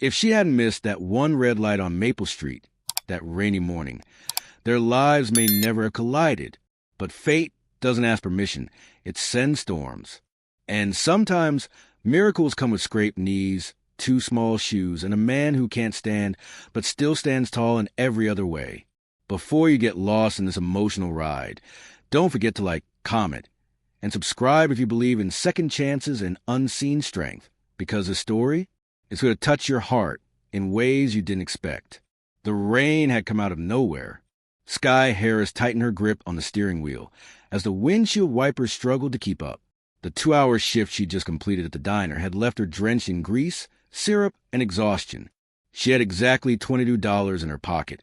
If she hadn't missed that one red light on Maple Street that rainy morning, their lives may never have collided. But fate doesn't ask permission. It sends storms. And sometimes miracles come with scraped knees, two small shoes, and a man who can't stand but still stands tall in every other way. Before you get lost in this emotional ride, don't forget to comment, and subscribe if you believe in second chances and unseen strength, because the story is going to touch your heart in ways you didn't expect. The rain had come out of nowhere. Sky Harris tightened her grip on the steering wheel as the windshield wipers struggled to keep up. The 2-hour shift she'd just completed at the diner had left her drenched in grease, syrup, and exhaustion. She had exactly $22 in her pocket,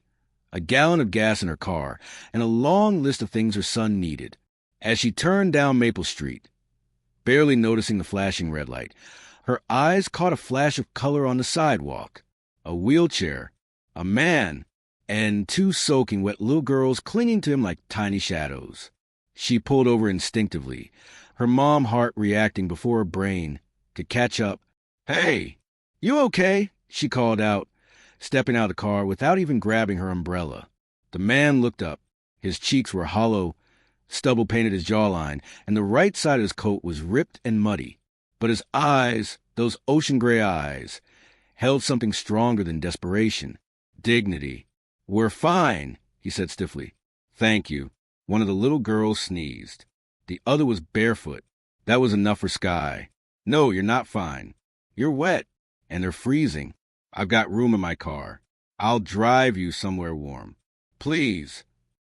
a gallon of gas in her car, and a long list of things her son needed. As she turned down Maple Street, barely noticing the flashing red light, her eyes caught a flash of color on the sidewalk. A wheelchair, a man, and two soaking wet little girls clinging to him like tiny shadows. She pulled over instinctively, her mom heart reacting before her brain could catch up. "Hey, you okay?" she called out, stepping out of the car without even grabbing her umbrella. The man looked up. His cheeks were hollow, stubble painted his jawline, and the right side of his coat was ripped and muddy. But his eyes, those ocean gray eyes, held something stronger than desperation. Dignity. "We're fine," he said stiffly. "Thank you." One of the little girls sneezed. The other was barefoot. That was enough for Sky. "No, you're not fine. You're wet, and they're freezing. I've got room in my car. I'll drive you somewhere warm. Please."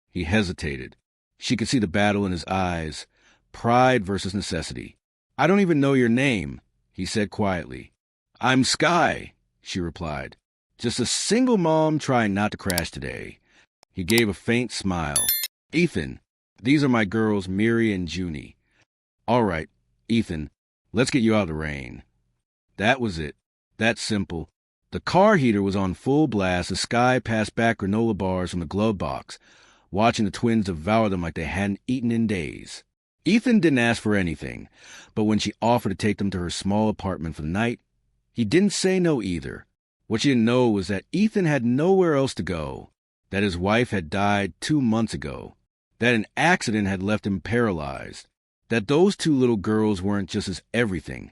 He hesitated. She could see the battle in his eyes, pride versus necessity. "I don't even know your name," he said quietly. "I'm Sky," she replied. "Just a single mom trying not to crash today." He gave a faint smile. "Ethan, these are my girls, Miri and Junie." "All right, Ethan, let's get you out of the rain." That was it. That simple. The car heater was on full blast as Sky passed back granola bars from the glove box, watching the twins devour them like they hadn't eaten in days. Ethan didn't ask for anything, but when she offered to take them to her small apartment for the night, he didn't say no either. What she didn't know was that Ethan had nowhere else to go, that his wife had died 2 months ago, that an accident had left him paralyzed, that those two little girls weren't just his everything.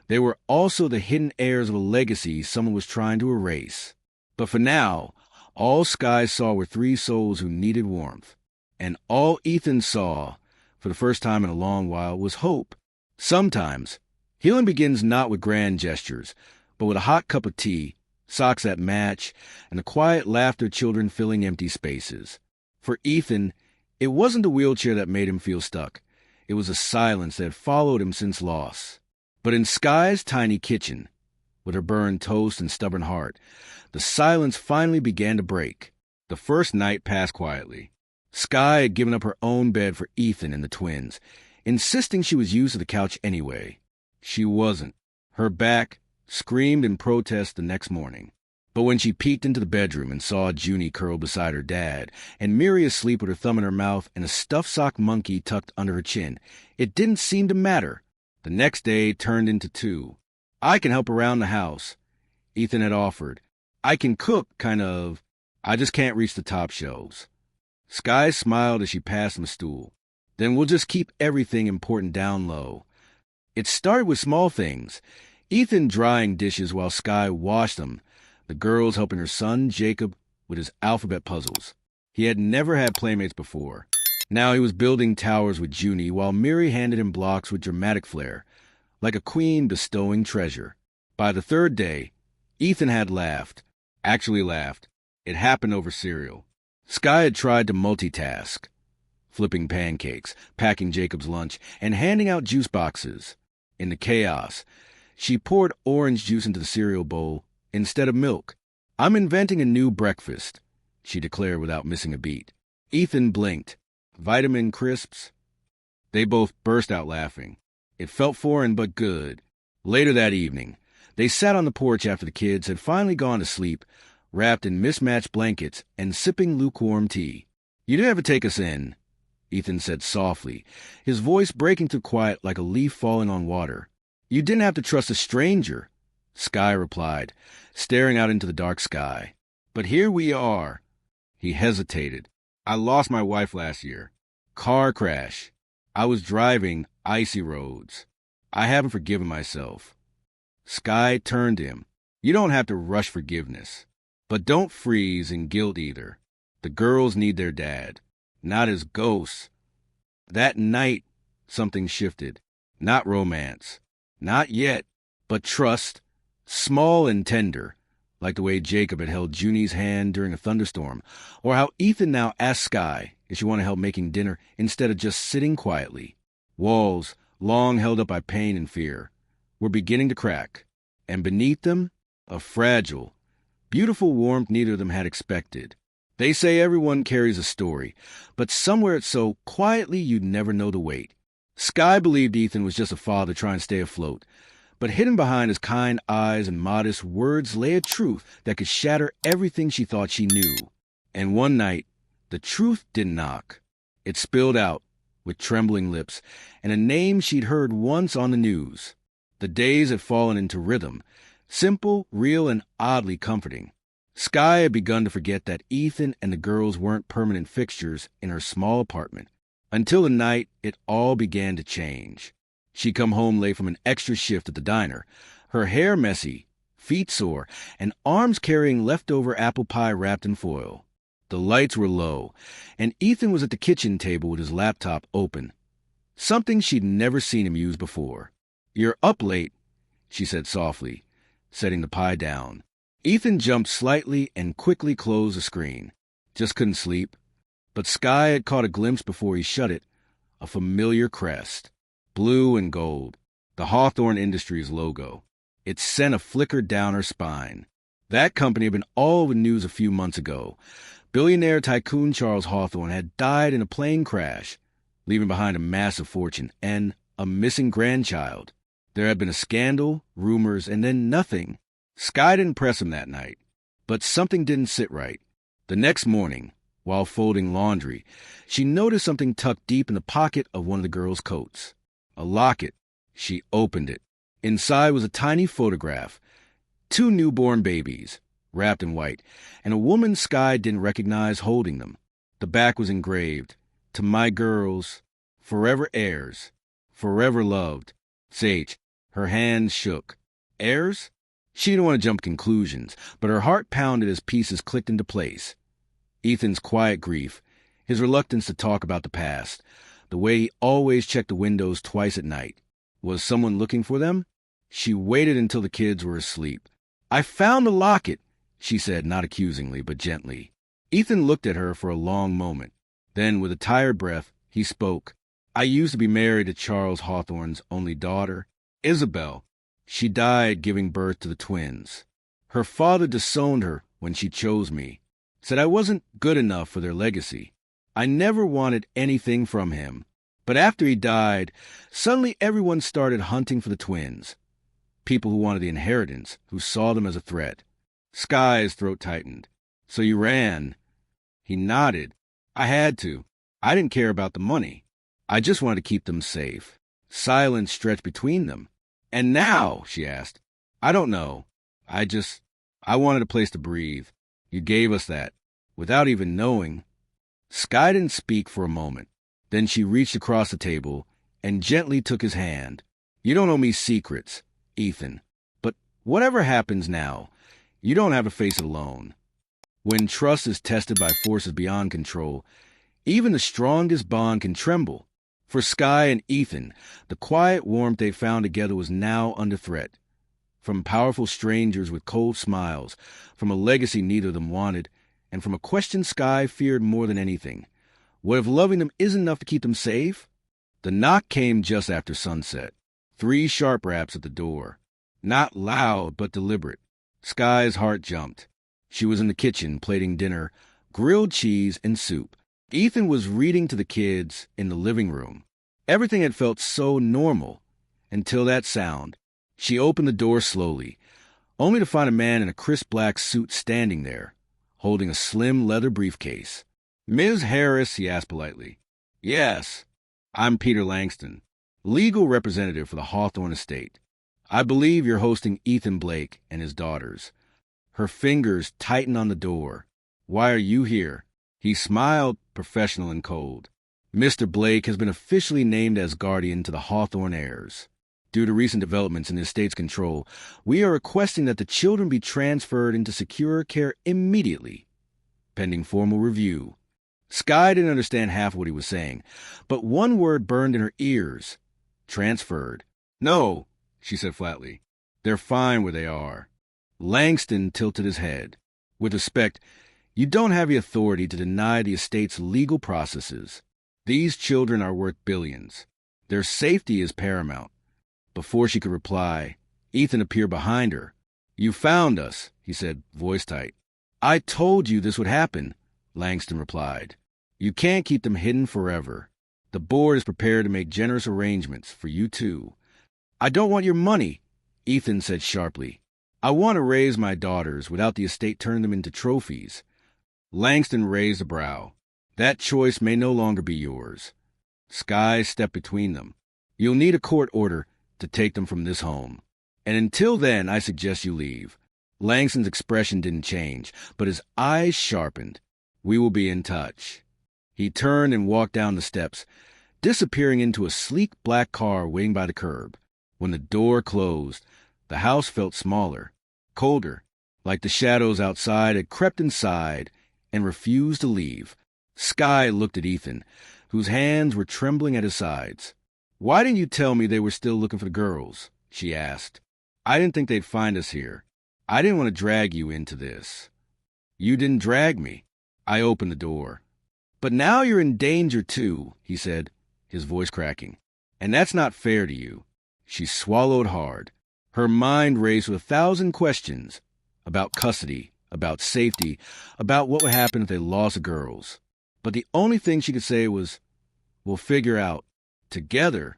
They were also the hidden heirs of a legacy someone was trying to erase. But for now, all Sky saw were 3 souls who needed warmth. And all Ethan saw, for the first time in a long while, was hope. Sometimes, healing begins not with grand gestures, but with a hot cup of tea, socks that match, and the quiet laughter of children filling empty spaces. For Ethan, it wasn't the wheelchair that made him feel stuck. It was a silence that had followed him since loss. But in Sky's tiny kitchen, with her burned toast and stubborn heart, the silence finally began to break. The first night passed quietly. Sky had given up her own bed for Ethan and the twins, insisting she was used to the couch anyway. She wasn't. Her back screamed in protest the next morning. But when she peeked into the bedroom and saw Junie curled beside her dad, and Miri asleep with her thumb in her mouth and a stuffed sock monkey tucked under her chin, it didn't seem to matter. The next day turned into 2. "I can help around the house," Ethan had offered. "I can cook, kind of. I just can't reach the top shelves." Sky smiled as she passed him a stool. "Then we'll just keep everything important down low." It started with small things. Ethan drying dishes while Sky washed them, the girls helping her son, Jacob, with his alphabet puzzles. He had never had playmates before. Now he was building towers with Junie while Miri handed him blocks with dramatic flair, like a queen bestowing treasure. By the 3rd day, Ethan had laughed. Actually laughed. It happened over cereal. Sky had tried to multitask, flipping pancakes, packing Jacob's lunch, and handing out juice boxes. In the chaos, she poured orange juice into the cereal bowl instead of milk. "I'm inventing a new breakfast," she declared without missing a beat. Ethan blinked. "Vitamin crisps?" They both burst out laughing. It felt foreign but good. Later that evening, they sat on the porch after the kids had finally gone to sleep, wrapped in mismatched blankets and sipping lukewarm tea. "You didn't have to take us in," Ethan said softly, his voice breaking through quiet like a leaf falling on water. "You didn't have to trust a stranger." Sky replied, staring out into the dark sky. But here we are. He hesitated. I lost my wife last year. Car crash. I was driving icy roads. I haven't forgiven myself. Sky turned to him. You don't have to rush forgiveness. But don't freeze in guilt either. The girls need their dad. Not as ghosts. That night, something shifted. Not romance. Not yet. But trust. Small and tender. Like the way Jacob had held Junie's hand during a thunderstorm. Or how Ethan now asked Sky if she wanted help making dinner instead of just sitting quietly. Walls, long held up by pain and fear, were beginning to crack. And beneath them, a fragile, beautiful warmth neither of them had expected. They say everyone carries a story, but somewhere it's so quietly you'd never know the weight. Sky believed Ethan was just a father trying to stay afloat, but hidden behind his kind eyes and modest words lay a truth that could shatter everything she thought she knew. And one night, the truth didn't knock. It spilled out, with trembling lips, and a name she'd heard once on the news. The days had fallen into rhythm, simple, real, and oddly comforting. Sky had begun to forget that Ethan and the girls weren't permanent fixtures in her small apartment, until the night it all began to change. She'd come home late from an extra shift at the diner, her hair messy, feet sore, and arms carrying leftover apple pie wrapped in foil. The lights were low, and Ethan was at the kitchen table with his laptop open, something she'd never seen him use before. You're up late, she said softly, setting the pie down. Ethan jumped slightly and quickly closed the screen. Just couldn't sleep. But Sky had caught a glimpse before he shut it, a familiar crest, blue and gold, the Hawthorne Industries logo. It sent a flicker down her spine. That company had been all over the news a few months ago. Billionaire tycoon Charles Hawthorne had died in a plane crash, leaving behind a massive fortune and a missing grandchild. There had been a scandal, rumors, and then nothing. Sky didn't press him that night, but something didn't sit right. The next morning, while folding laundry, she noticed something tucked deep in the pocket of one of the girls' coats. A locket. She opened it. Inside was a tiny photograph. 2 newborn babies, wrapped in white, and a woman Sky didn't recognize holding them. The back was engraved, "To my girls, forever heirs, forever loved, Sage." Her hands shook. Heirs? She didn't want to jump conclusions, but her heart pounded as pieces clicked into place. Ethan's quiet grief, his reluctance to talk about the past, the way he always checked the windows twice at night. Was someone looking for them? She waited until the kids were asleep. "I found the locket," she said, not accusingly, but gently. Ethan looked at her for a long moment. Then, with a tired breath, he spoke. "I used to be married to Charles Hawthorne's only daughter, Isabel. She died giving birth to the twins. Her father disowned her when she chose me, said I wasn't good enough for their legacy. I never wanted anything from him. But after he died, suddenly everyone started hunting for the twins. People who wanted the inheritance, who saw them as a threat." Sky's throat tightened. "So you ran?" He nodded. "I had to. I didn't care about the money. I just wanted to keep them safe." Silence stretched between them. "And now?" she asked. "I don't know. I wanted a place to breathe. You gave us that, without even knowing." Sky didn't speak for a moment. Then she reached across the table and gently took his hand. "You don't owe me secrets, Ethan. But whatever happens now, you don't have to face it alone. When trust is tested by forces beyond control, even the strongest bond can tremble." For Sky and Ethan, the quiet warmth they found together was now under threat. From powerful strangers with cold smiles, from a legacy neither of them wanted, and from a question Sky feared more than anything. What if loving them isn't enough to keep them safe? The knock came just after sunset. 3 sharp raps at the door. Not loud, but deliberate. Sky's heart jumped. She was in the kitchen plating dinner, grilled cheese and soup. Ethan was reading to the kids in the living room. Everything had felt so normal until that sound. She opened the door slowly, only to find a man in a crisp black suit standing there, holding a slim leather briefcase. "Ms. Harris?" he asked politely. "Yes. I'm Peter Langston, legal representative for the Hawthorne estate. I believe you're hosting Ethan Blake and his daughters. Her fingers tightened on the door. Why are you here? He smiled, professional and cold. Mr. Blake has been officially named as guardian to the Hawthorne heirs. Due to recent developments in the estate's control, we are requesting that the children be transferred into secure care immediately, pending formal review. Skye didn't understand half what he was saying, but one word burned in her ears. Transferred. No, she said flatly. They're fine where they are. Langston tilted his head. With respect, you don't have the authority to deny the estate's legal processes. These children are worth billions. Their safety is paramount. Before she could reply, Ethan appeared behind her. You found us, he said, voice tight. I told you this would happen, Langston replied. You can't keep them hidden forever. The board is prepared to make generous arrangements for you too. I don't want your money, Ethan said sharply. I want to raise my daughters without the estate turning them into trophies. Langston raised a brow. That choice may no longer be yours. Skye stepped between them. You'll need a court order to take them from this home. And until then, I suggest you leave. Langston's expression didn't change, but his eyes sharpened. We will be in touch. He turned and walked down the steps, disappearing into a sleek black car waiting by the curb. When the door closed, the house felt smaller, colder, like the shadows outside had crept inside and refused to leave. Skye looked at Ethan, whose hands were trembling at his sides. Why didn't you tell me they were still looking for the girls? She asked. I didn't think they'd find us here. I didn't want to drag you into this. You didn't drag me. I opened the door. But now you're in danger too, he said, his voice cracking. And that's not fair to you. She swallowed hard. Her mind raced with 1,000 questions about custody, about safety, about what would happen if they lost the girls. But the only thing she could say was, we'll figure out, together.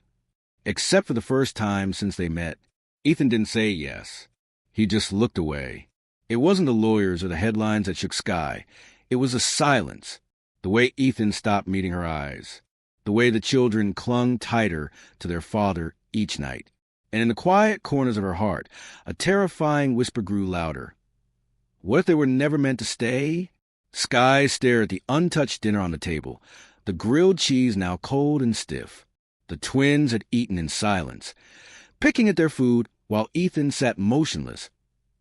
Except for the first time since they met, Ethan didn't say yes. He just looked away. It wasn't the lawyers or the headlines that shook Skye. It was the silence, the way Ethan stopped meeting her eyes, the way the children clung tighter to their father each night. And in the quiet corners of her heart, a terrifying whisper grew louder. What if they were never meant to stay? Skye stared at the untouched dinner on the table, the grilled cheese now cold and stiff. The twins had eaten in silence, picking at their food while Ethan sat motionless,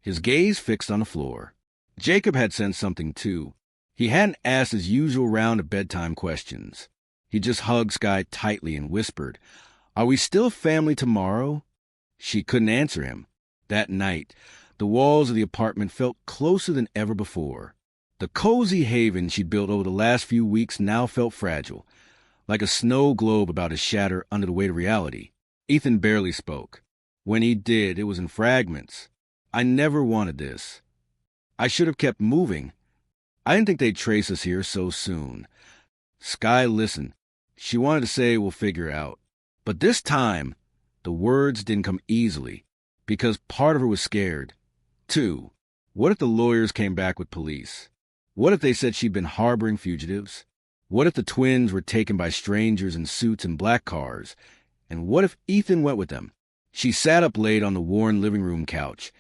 his gaze fixed on the floor. Jacob had sensed something too. He hadn't asked his usual round of bedtime questions. He just hugged Skye tightly and whispered, Are we still family tomorrow? She couldn't answer him. That night, the walls of the apartment felt closer than ever before. The cozy haven she'd built over the last few weeks now felt fragile, like a snow globe about to shatter under the weight of reality. Ethan barely spoke. When he did, it was in fragments. I never wanted this. I should have kept moving. I didn't think they'd trace us here so soon. Skye listened. She wanted to say, we'll figure out. But this time, the words didn't come easily, because part of her was scared. Too, what if the lawyers came back with police? What if they said she'd been harboring fugitives? What if the twins were taken by strangers in suits and black cars? And what if Ethan went with them? She sat up late on the worn living room couch,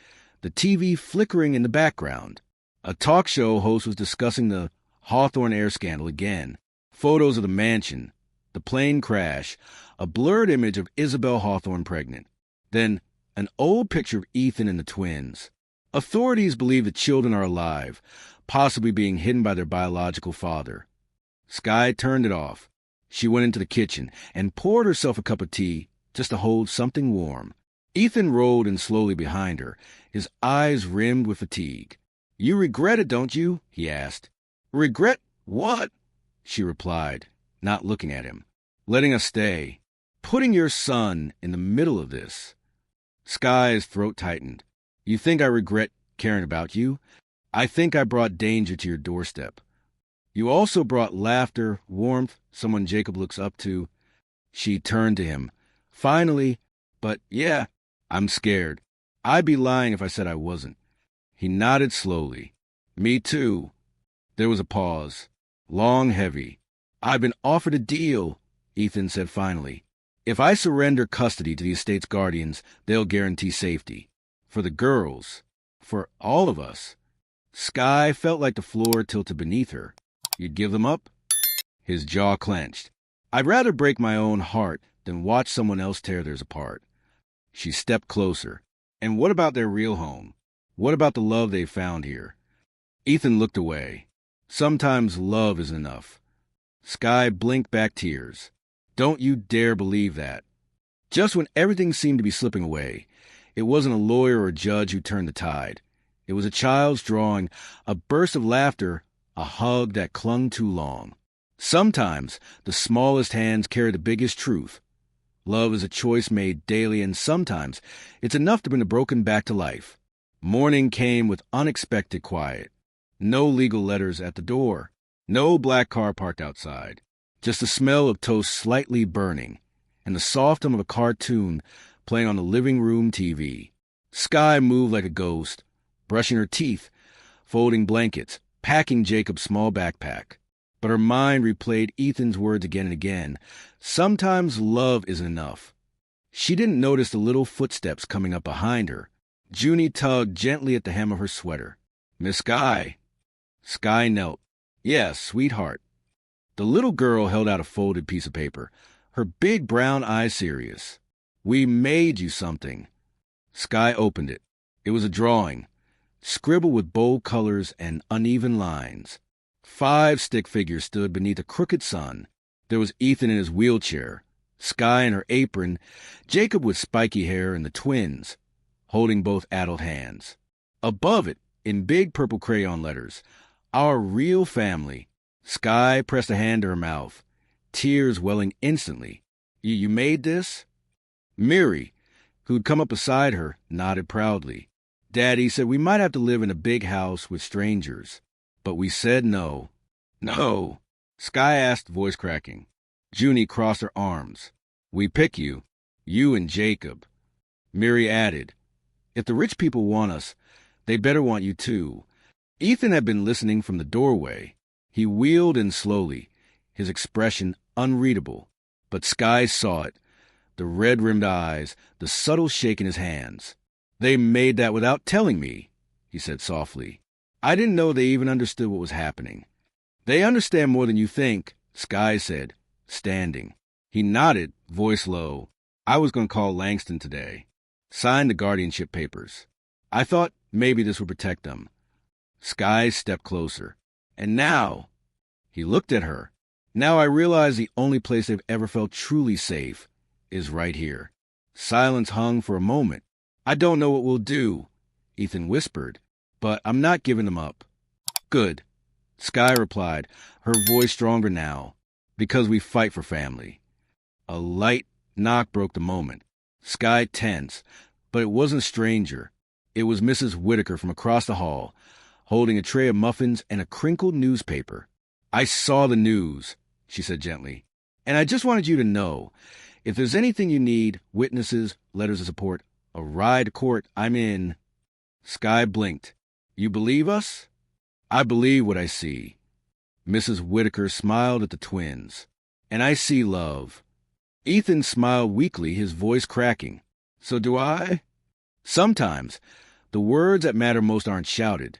the TV flickering in the background. A talk show host was discussing the Hawthorne Heir scandal again. Photos of the mansion, the plane crash, a blurred image of Isabel Hawthorne pregnant. Then an old picture of Ethan and the twins. Authorities believe the children are alive, possibly being hidden by their biological father. Skye turned it off. She went into the kitchen and poured herself a cup of tea just to hold something warm. Ethan rolled in slowly behind her, his eyes rimmed with fatigue. You regret it, don't you? He asked. Regret what? She replied, not looking at him. Letting us stay. Putting your son in the middle of this. Skye's throat tightened. You think I regret caring about you? I think I brought danger to your doorstep. You also brought laughter, warmth, someone Jacob looks up to. She turned to him. Finally, but yeah, I'm scared. I'd be lying if I said I wasn't. He nodded slowly. Me too. There was a pause. Long, heavy. I've been offered a deal, Ethan said finally. If I surrender custody to the estate's guardians, they'll guarantee safety. For the girls, for all of us. Sky felt like the floor tilted beneath her. You'd give them up? His jaw clenched. I'd rather break my own heart than watch someone else tear theirs apart. She stepped closer. And what about their real home? What about the love they found here? Ethan looked away. Sometimes love isn't enough. Sky blinked back tears. Don't you dare believe that. Just when everything seemed to be slipping away, it wasn't a lawyer or a judge who turned the tide. It was a child's drawing, a burst of laughter, a hug that clung too long. Sometimes the smallest hands carry the biggest truth. Love is a choice made daily, and sometimes it's enough to bring the broken back to life. Morning came with unexpected quiet. No legal letters at the door. No black car parked outside. Just the smell of toast slightly burning, and the soft hum of a cartoon playing on the living room TV. Sky moved like a ghost, brushing her teeth, folding blankets, packing Jacob's small backpack. But her mind replayed Ethan's words again and again. Sometimes love isn't enough. She didn't notice the little footsteps coming up behind her. Junie tugged gently at the hem of her sweater. Miss Sky. Sky knelt. Yes, sweetheart. The little girl held out a folded piece of paper, her big brown eyes serious. We made you something. Sky opened it. It was a drawing, scribbled with bold colors and uneven lines. 5 stick figures stood beneath a crooked sun. There was Ethan in his wheelchair, Sky in her apron, Jacob with spiky hair, and the twins, holding both adult hands. Above it, in big purple crayon letters, our real family. Sky pressed a hand to her mouth, tears welling instantly. You made this? Miri, who'd come up beside her, nodded proudly. Daddy said we might have to live in a big house with strangers. But we said no. No. Sky asked, voice cracking. Junie crossed her arms. We pick you. You and Jacob. Miri added, if the rich people want us, they better want you too. Ethan had been listening from the doorway. He wheeled in slowly, his expression unreadable. But Sky saw it, the red-rimmed eyes, the subtle shake in his hands. They made that without telling me, he said softly. I didn't know they even understood what was happening. They understand more than you think, Sky said, standing. He nodded, voice low. I was going to call Langston today. Sign the guardianship papers. I thought maybe this would protect them. Sky stepped closer. And now, he looked at her. Now I realize the only place they've ever felt truly safe is right here. Silence hung for a moment. I don't know what we'll do, Ethan whispered, but I'm not giving them up. Good, Sky replied, her voice stronger now, because we fight for family. A light knock broke the moment. Sky tensed, but it wasn't a stranger. It was Mrs. Whitaker from across the hall, holding a tray of muffins and a crinkled newspaper. I saw the news, she said gently, and I just wanted you to know, if there's anything you need, witnesses, letters of support, a ride to court, I'm in. Sky blinked. You believe us? I believe what I see. Mrs. Whitaker smiled at the twins. And I see love. Ethan smiled weakly, his voice cracking. So do I? Sometimes, the words that matter most aren't shouted.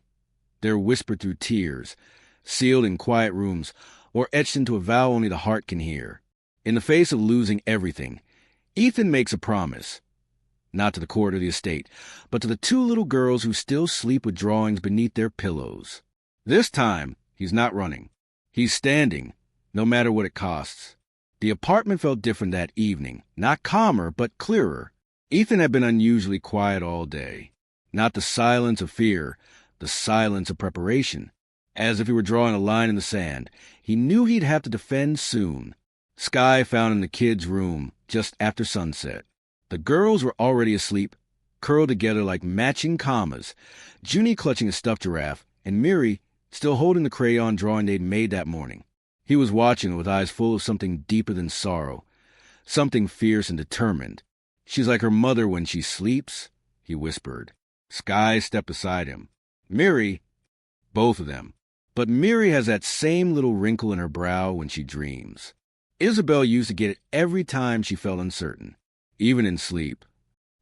They're whispered through tears, sealed in quiet rooms, or etched into a vow only the heart can hear. In the face of losing everything, Ethan makes a promise. Not to the court or the estate, but to the 2 little girls who still sleep with drawings beneath their pillows. This time, he's not running. He's standing, no matter what it costs. The apartment felt different that evening, not calmer, but clearer. Ethan had been unusually quiet all day. Not the silence of fear, the silence of preparation. As if he were drawing a line in the sand, he knew he'd have to defend soon. Sky found in the kids' room just after sunset. The girls were already asleep, curled together like matching commas, Junie clutching a stuffed giraffe, and Miri still holding the crayon drawing they'd made that morning. He was watching her with eyes full of something deeper than sorrow, something fierce and determined. She's like her mother when she sleeps, he whispered. Sky stepped beside him. Miri, both of them. But Miri has that same little wrinkle in her brow when she dreams. Isabel used to get it every time she felt uncertain, even in sleep.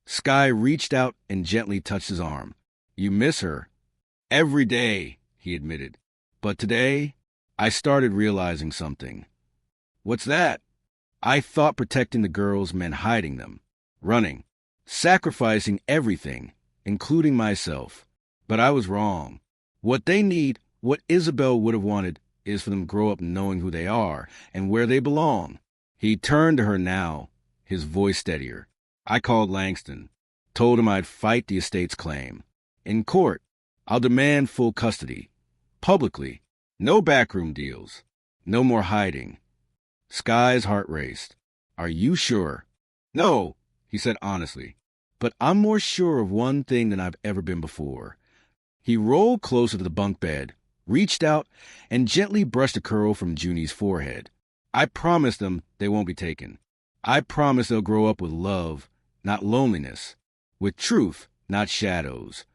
Sky reached out and gently touched his arm. You miss her? Every day, he admitted. But today, I started realizing something. What's that? I thought protecting the girls meant hiding them, running, sacrificing everything, including myself. But I was wrong. What they need, what Isabel would have wanted, is for them to grow up knowing who they are and where they belong. He turned to her now, his voice steadier. I called Langston, told him I'd fight the estate's claim. In court, I'll demand full custody. Publicly, no backroom deals, no more hiding. Sky's heart raced. Are you sure? No, he said honestly, but I'm more sure of one thing than I've ever been before. He rolled closer to the bunk bed, reached out, and gently brushed a curl from Junie's forehead. I promise them they won't be taken. I promise they'll grow up with love, not loneliness, with truth, not shadows.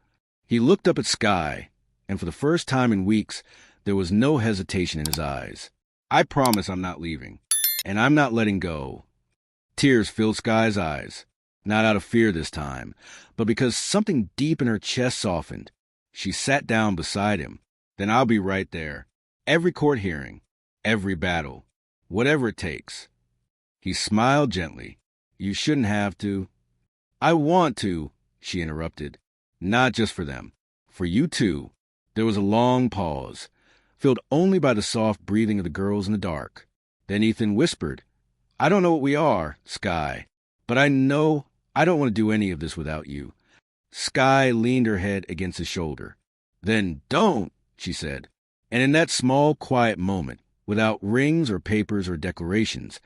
He looked up at Sky, and for the first time in weeks, there was no hesitation in his eyes. I promise I'm not leaving, and I'm not letting go. Tears filled Sky's eyes, not out of fear this time, but because something deep in her chest softened. She sat down beside him. Then I'll be right there. Every court hearing, every battle, whatever it takes. He smiled gently. You shouldn't have to. I want to, she interrupted. Not just for them. For you too. There was a long pause, filled only by the soft breathing of the girls in the dark. Then Ethan whispered, I don't know what we are, Sky, but I know I don't want to do any of this without you. Sky leaned her head against his shoulder. Then don't, she said. And in that small, quiet moment, without rings or papers or declarations,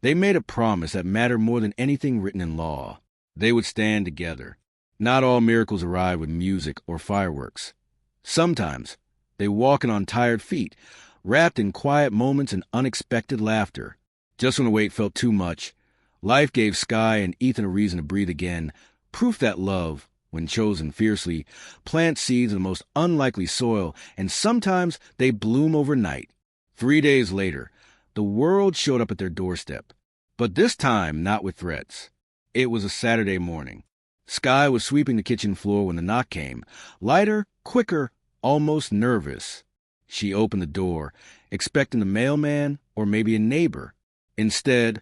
they made a promise that mattered more than anything written in law. They would stand together. Not all miracles arrive with music or fireworks. Sometimes they walk on tired feet, wrapped in quiet moments and unexpected laughter. Just when the weight felt too much, life gave Sky and Ethan a reason to breathe again, proof that love, when chosen fiercely, plants seeds in the most unlikely soil, and sometimes they bloom overnight. 3 days later, the world showed up at their doorstep, but this time not with threats. It was a Saturday morning. Sky was sweeping the kitchen floor when the knock came, lighter, quicker, almost nervous. She opened the door, expecting the mailman or maybe a neighbor. Instead,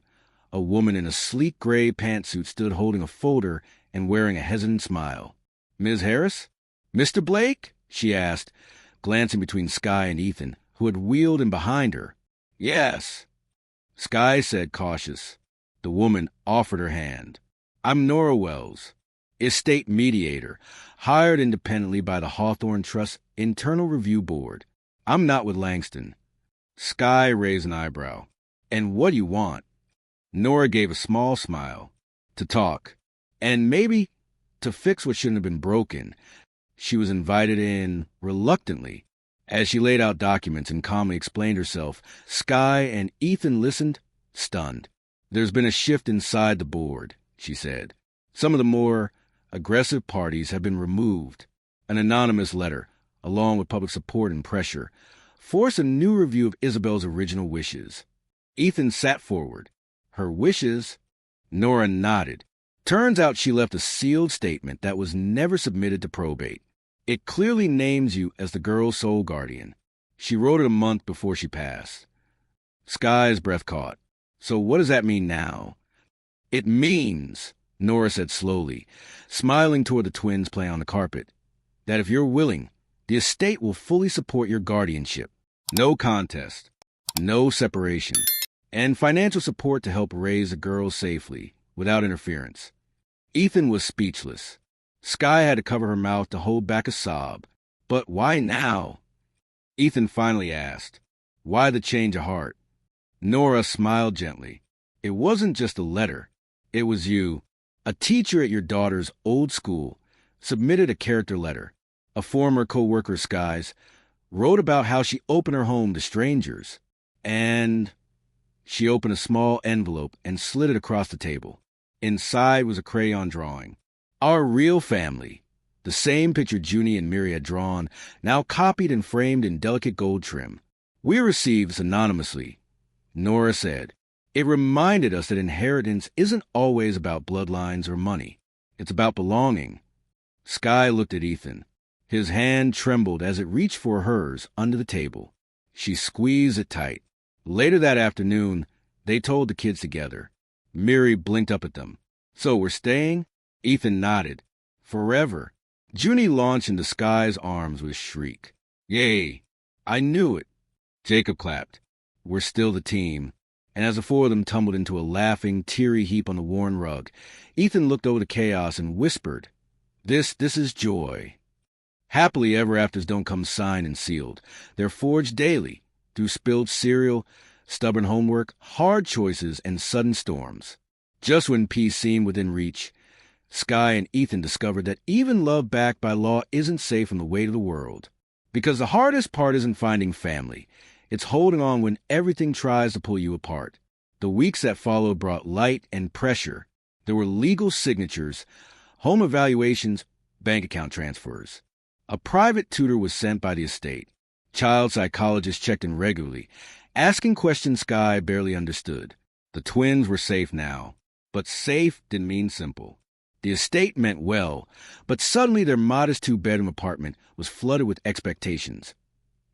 a woman in a sleek gray pantsuit stood holding a folder and wearing a hesitant smile. Ms. Harris? Mr. Blake? She asked, glancing between Sky and Ethan, who had wheeled in behind her. Yes. Sky said, cautious. The woman offered her hand. I'm Nora Wells, estate mediator, hired independently by the Hawthorne Trust Internal Review Board. I'm not with Langston. Sky raised an eyebrow. And what do you want? Nora gave a small smile. To talk. And maybe to fix what shouldn't have been broken. She was invited in reluctantly. As she laid out documents and calmly explained herself, Sky and Ethan listened, stunned. There's been a shift inside the board, she said. Some of the more aggressive parties have been removed. An anonymous letter, along with public support and pressure, forced a new review of Isabel's original wishes. Ethan sat forward. Her wishes? Nora nodded. Turns out she left a sealed statement that was never submitted to probate. It clearly names you as the girl's sole guardian. She wrote it a month before she passed. Sky's breath caught. So what does that mean now? It means, Nora said slowly, smiling toward the twins playing on the carpet, that if you're willing, the estate will fully support your guardianship. No contest, no separation, and financial support to help raise the girls safely, without interference. Ethan was speechless. Sky had to cover her mouth to hold back a sob. But why now? Ethan finally asked, why the change of heart? Nora smiled gently. It wasn't just a letter. It was you. A teacher at your daughter's old school submitted a character letter. A former co-worker of Sky's wrote about how she opened her home to strangers. And she opened a small envelope and slid it across the table. Inside was a crayon drawing. Our real family. The same picture Junie and Miri had drawn, now copied and framed in delicate gold trim. We received this anonymously, Nora said. It reminded us that inheritance isn't always about bloodlines or money. It's about belonging. Sky looked at Ethan. His hand trembled as it reached for hers under the table. She squeezed it tight. Later that afternoon, they told the kids together. Miri blinked up at them. "So we're staying?" Ethan nodded. "Forever." Junie launched into Sky's arms with a shriek. "Yay! I knew it." Jacob clapped. "We're still the team." And as the four of them tumbled into a laughing, teary heap on the worn rug, Ethan looked over the chaos and whispered, This is joy." Happily ever afters don't come signed and sealed. They're forged daily, through spilled cereal, stubborn homework, hard choices, and sudden storms. Just when peace seemed within reach, Sky and Ethan discovered that even love backed by law isn't safe from the weight of the world. Because the hardest part isn't finding family. It's holding on when everything tries to pull you apart. The weeks that followed brought light and pressure. There were legal signatures, home evaluations, bank account transfers. A private tutor was sent by the estate. Child psychologists checked in regularly, asking questions Sky barely understood. The twins were safe now. But safe didn't mean simple. The estate meant well, but suddenly their modest two-bedroom apartment was flooded with expectations.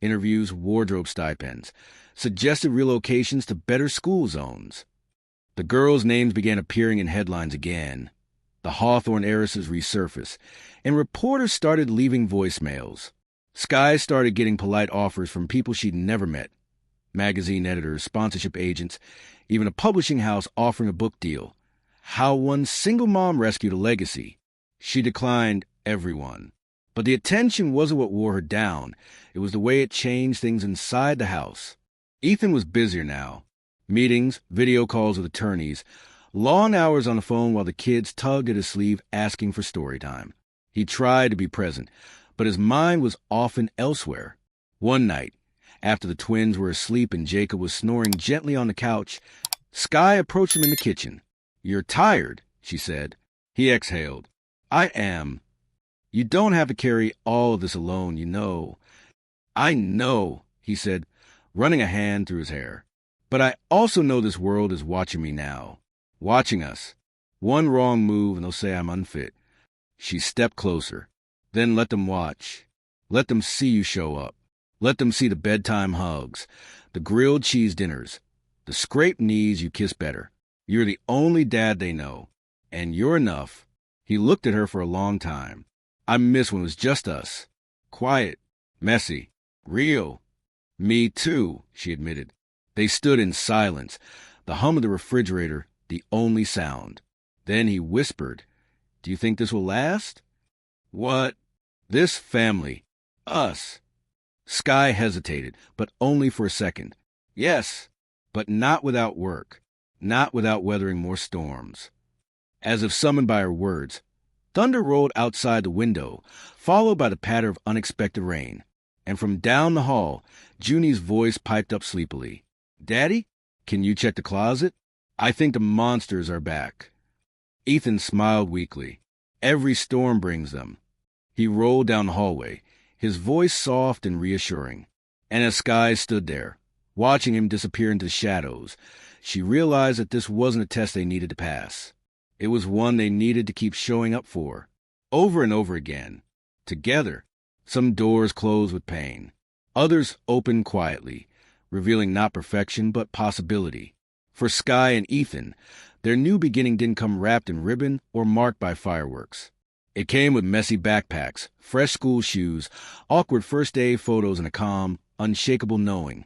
Interviews, wardrobe stipends, suggested relocations to better school zones. The girls' names began appearing in headlines again. The Hawthorne heiresses resurfaced, and reporters started leaving voicemails. Sky started getting polite offers from people she'd never met. Magazine editors, sponsorship agents, even a publishing house offering a book deal. How one single mom rescued a legacy. She declined everyone. But the attention wasn't what wore her down. It was the way it changed things inside the house. Ethan was busier now. Meetings, video calls with attorneys, long hours on the phone while the kids tugged at his sleeve asking for story time. He tried to be present, but his mind was often elsewhere. One night, after the twins were asleep and Jacob was snoring gently on the couch, Sky approached him in the kitchen. "You're tired," she said. He exhaled. "I am. You don't have to carry all of this alone, you know." "I know," he said, running a hand through his hair. "But I also know this world is watching me now. Watching us. One wrong move and they'll say I'm unfit." She stepped closer. "Then let them watch. Let them see you show up. Let them see the bedtime hugs, the grilled cheese dinners, the scraped knees you kiss better. You're the only dad they know. And you're enough." He looked at her for a long time. "I miss when it was just us. Quiet, messy, real." "Me too," she admitted. They stood in silence, the hum of the refrigerator the only sound. Then he whispered, "Do you think this will last?" "What?" "This family. Us." Sky hesitated, but only for a second. "Yes, but not without work. Not without weathering more storms." As if summoned by her words, thunder rolled outside the window, followed by the patter of unexpected rain. And from down the hall, Junie's voice piped up sleepily. "Daddy, can you check the closet? I think the monsters are back." Ethan smiled weakly. Every storm brings them. He rolled down the hallway, his voice soft and reassuring. And as Sky stood there, watching him disappear into the shadows, she realized that this wasn't a test they needed to pass. It was one they needed to keep showing up for, over and over again, together. Some doors closed with pain. Others opened quietly, revealing not perfection but possibility. For Sky and Ethan, their new beginning didn't come wrapped in ribbon or marked by fireworks. It came with messy backpacks, fresh school shoes, awkward first-day photos, and a calm, unshakable knowing.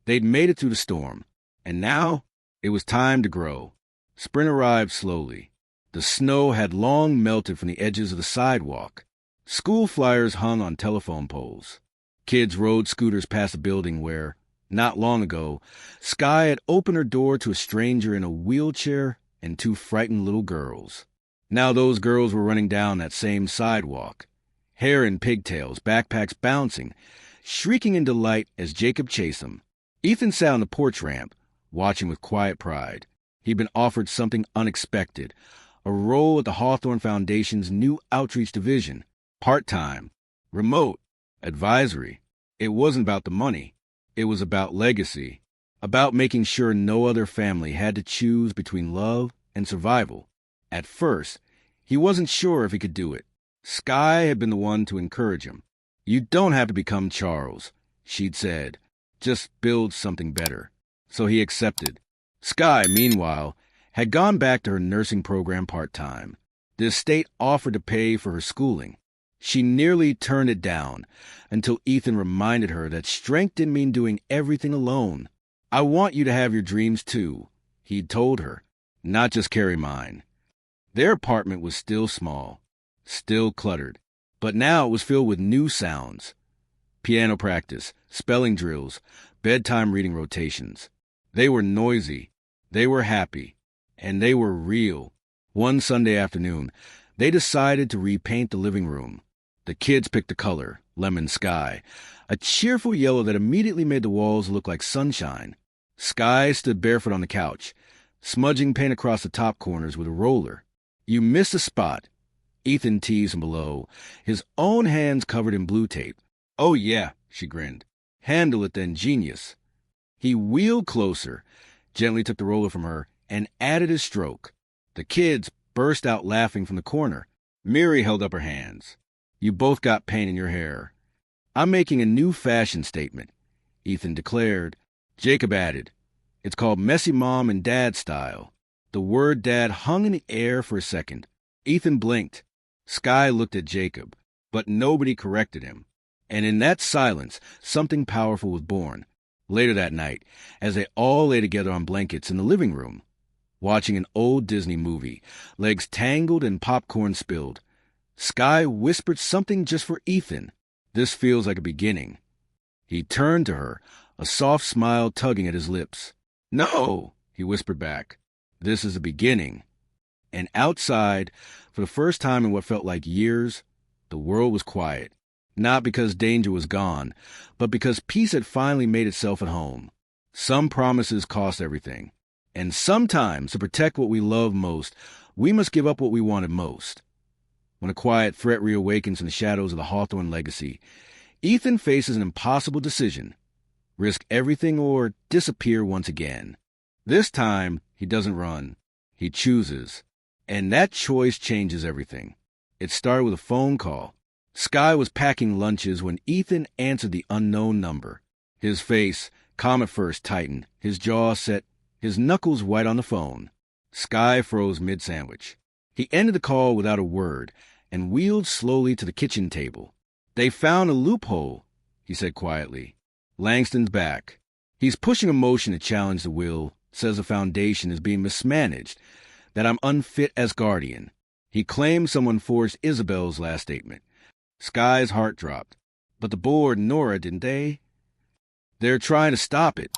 They'd made it through the storm, and now it was time to grow. Spring arrived slowly. The snow had long melted from the edges of the sidewalk. School flyers hung on telephone poles. Kids rode scooters past the building where, not long ago, Sky had opened her door to a stranger in a wheelchair and two frightened little girls. Now those girls were running down that same sidewalk, hair in pigtails, backpacks bouncing, shrieking in delight as Jacob chased them. Ethan sat on the porch ramp, watching with quiet pride. He'd been offered something unexpected, a role at the Hawthorne Foundation's new outreach division, part-time, remote, advisory. It wasn't about the money. It was about legacy. about making sure no other family had to choose between love and survival. At first, he wasn't sure if he could do it. Sky had been the one to encourage him. "You don't have to become Charles," she'd said. "Just build something better." So he accepted. Sky, meanwhile, had gone back to her nursing program part-time. The estate offered to pay for her schooling. She nearly turned it down until Ethan reminded her that strength didn't mean doing everything alone. "I want you to have your dreams too," he'd told her, "not just carry mine." Their apartment was still small, still cluttered, but now it was filled with new sounds. Piano practice, spelling drills, bedtime reading rotations. They were noisy, they were happy, and they were real. One Sunday afternoon, they decided to repaint the living room. The kids picked a color, lemon sky, a cheerful yellow that immediately made the walls look like sunshine. Sky stood barefoot on the couch, smudging paint across the top corners with a roller. "You missed a spot," Ethan teased from below, his own hands covered in blue tape. "Oh yeah," she grinned. "Handle it then, genius." He wheeled closer, gently took the roller from her, and added his stroke. The kids burst out laughing from the corner. Miri held up her hands. "You both got paint in your hair." "I'm making a new fashion statement," Ethan declared. Jacob added, "It's called Messy Mom and Dad Style." The word dad hung in the air for a second. Ethan blinked. Sky looked at Jacob, but nobody corrected him. And in that silence, something powerful was born. Later that night, as they all lay together on blankets in the living room, watching an old Disney movie, legs tangled and popcorn spilled, Sky whispered something just for Ethan. "This feels like a beginning." He turned to her, a soft smile tugging at his lips. "No," he whispered back. "This is a beginning." And outside, for the first time in what felt like years, the world was quiet. Not because danger was gone, but because peace had finally made itself at home. Some promises cost everything. And sometimes, to protect what we love most, we must give up what we wanted most. When a quiet threat reawakens in the shadows of the Hawthorne legacy, Ethan faces an impossible decision: risk everything or disappear once again. This time, he doesn't run. He chooses. And that choice changes everything. It started with a phone call. Sky was packing lunches when Ethan answered the unknown number. His face, calm at first, tightened, his jaw set, his knuckles white on the phone. Sky froze mid-sandwich. He ended the call without a word and wheeled slowly to the kitchen table. "They found a loophole," he said quietly. "Langston's back. He's pushing a motion to challenge the will, says the foundation is being mismanaged, that I'm unfit as guardian. He claims someone forged Isabel's last statement." Sky's heart dropped. "But the board, Nora, didn't they?" "They're trying to stop it,"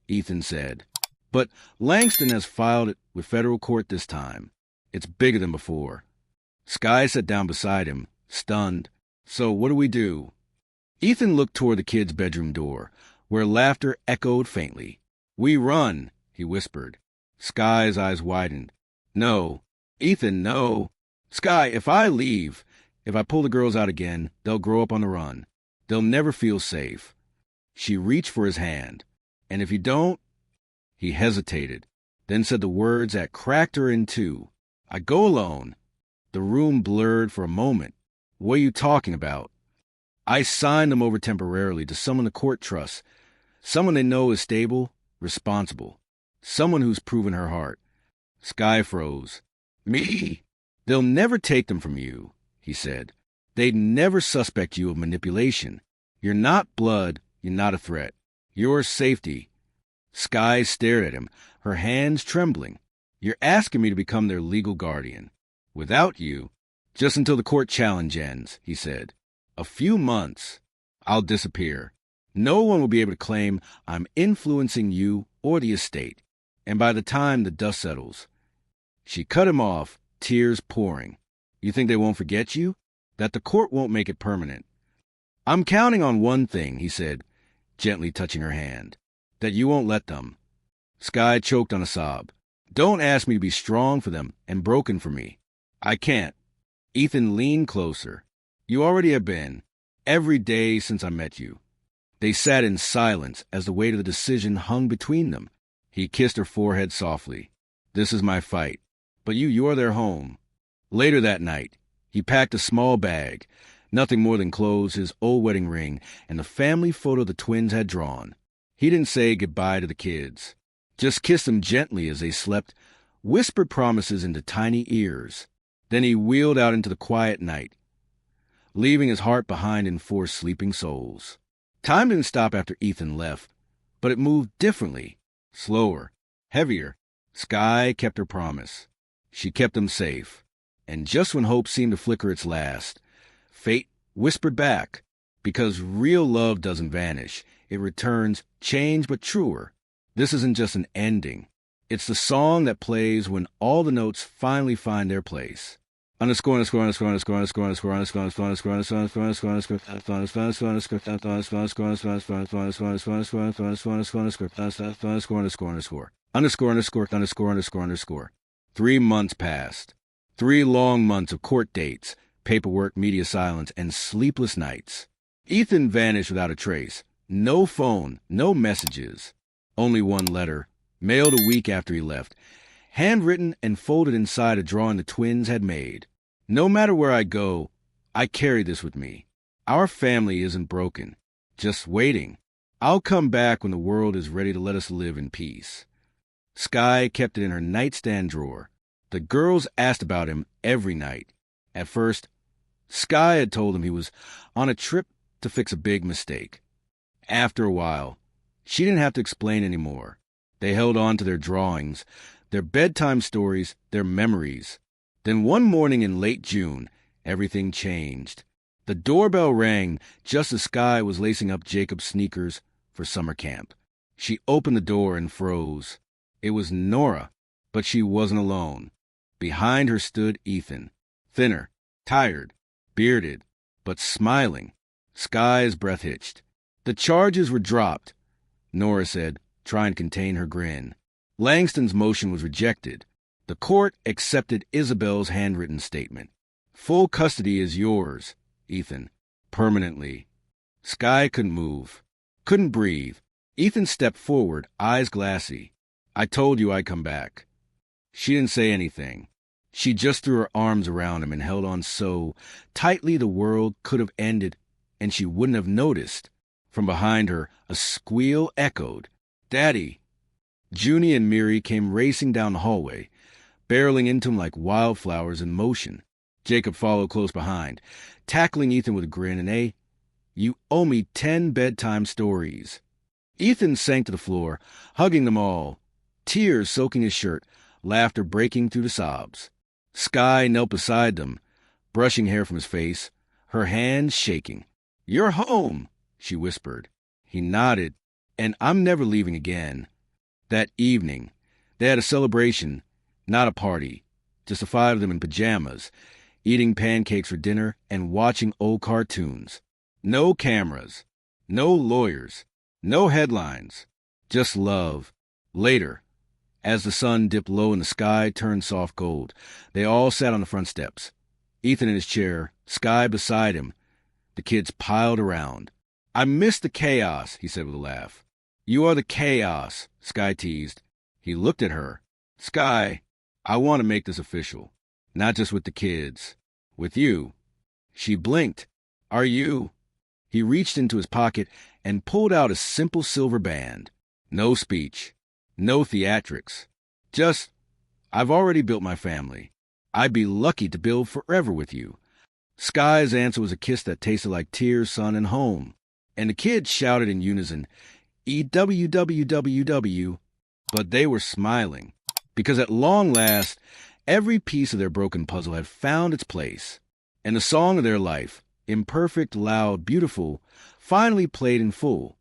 Ethan said. "But Langston has filed it with federal court this time. It's bigger than before." Sky sat down beside him, stunned. "So what do we do?" Ethan looked toward the kid's bedroom door, where laughter echoed faintly. "We run," he whispered. Sky's eyes widened. "No. Ethan, no. Sky, if I leave, if I pull the girls out again, they'll grow up on the run. They'll never feel safe." She reached for his hand. "And if you don't?" He hesitated, then said the words that cracked her in two. "I go alone." The room blurred for a moment. "What are you talking about?" "I signed them over temporarily to someone the court trusts. Someone they know is stable, responsible. Someone who's proven her heart." Sky froze. "Me?" "They'll never take them from you," he said. "They'd never suspect you of manipulation. You're not blood, you're not a threat. Your safety." Sky stared at him, her hands trembling. "You're asking me to become their legal guardian. Without you, just until the court challenge ends," he said. "A few months. I'll disappear. No one will be able to claim I'm influencing you or the estate. And by the time the dust settles..." She cut him off, tears pouring. "You think they won't forget you? That the court won't make it permanent?" "I'm counting on one thing," he said, gently touching her hand. "That you won't let them." Sky choked on a sob. "Don't ask me to be strong for them and broken for me. I can't." Ethan leaned closer. "You already have been. Every day since I met you." They sat in silence as the weight of the decision hung between them. He kissed her forehead softly. "This is my fight. But you're their home." Later that night, he packed a small bag, nothing more than clothes, his old wedding ring, and the family photo the twins had drawn. He didn't say goodbye to the kids, just kissed them gently as they slept, whispered promises into tiny ears. Then he wheeled out into the quiet night, leaving his heart behind in 4 sleeping souls. Time didn't stop after Ethan left, but it moved differently, slower, heavier. Sky kept her promise. She kept them safe. And just when hope seemed to flicker its last, fate whispered back, because real love doesn't vanish. It returns, changed but truer. This isn't just an ending. It's the song that plays when all the notes finally find their place. Underscore, underscore, underscore, underscore, underscore, underscore, underscore, underscore, underscore, underscore, underscore, underscore, underscore, underscore, underscore. 3 months passed. 3 long months of court dates, paperwork, media silence, and sleepless nights. Ethan vanished without a trace. No phone, no messages. Only one letter, mailed a week after he left, handwritten and folded inside a drawing the twins had made. "No matter where I go, I carry this with me. Our family isn't broken, just waiting. I'll come back when the world is ready to let us live in peace." Sky kept it in her nightstand drawer. The girls asked about him every night. At first, Sky had told them he was on a trip to fix a big mistake. After a while, she didn't have to explain anymore. They held on to their drawings, their bedtime stories, their memories. Then one morning in late June, everything changed. The doorbell rang just as Sky was lacing up Jacob's sneakers for summer camp. She opened the door and froze. It was Nora, but she wasn't alone. Behind her stood Ethan, thinner, tired, bearded, but smiling. Sky's breath hitched. "The charges were dropped," Nora said, trying to contain her grin. Langston's motion was rejected. The court accepted Isabel's handwritten statement. "Full custody is yours, Ethan, permanently." Sky couldn't move, couldn't breathe. Ethan stepped forward, eyes glassy. "I told you I'd come back." She didn't say anything. She just threw her arms around him and held on so tightly the world could have ended, and she wouldn't have noticed. From behind her, a squeal echoed. "Daddy!" Junie and Miri came racing down the hallway, barreling into him like wildflowers in motion. Jacob followed close behind, tackling Ethan with a grin and "You owe me 10 bedtime stories." Ethan sank to the floor, hugging them all, tears soaking his shirt, laughter breaking through the sobs. Sky knelt beside them, brushing hair from his face, her hands shaking. "You're home," she whispered. He nodded, "And I'm never leaving again." That evening, they had a celebration, not a party, just the 5 of them in pajamas, eating pancakes for dinner and watching old cartoons. No cameras, no lawyers, no headlines, just love. Later, as the sun dipped low and the sky turned soft gold, they all sat on the front steps. Ethan in his chair, Sky beside him. The kids piled around. "I miss the chaos," he said with a laugh. "You are the chaos," Sky teased. He looked at her. "Sky, I want to make this official. Not just with the kids. With you." She blinked. "Are you?" He reached into his pocket and pulled out a simple silver band. No speech. No theatrics. Just, "I've already built my family. I'd be lucky to build forever with you." Sky's answer was a kiss that tasted like tears, sun, and home. And the kids shouted in unison, "EWWWW," but they were smiling, because at long last, every piece of their broken puzzle had found its place. And the song of their life, imperfect, loud, beautiful, finally played in full.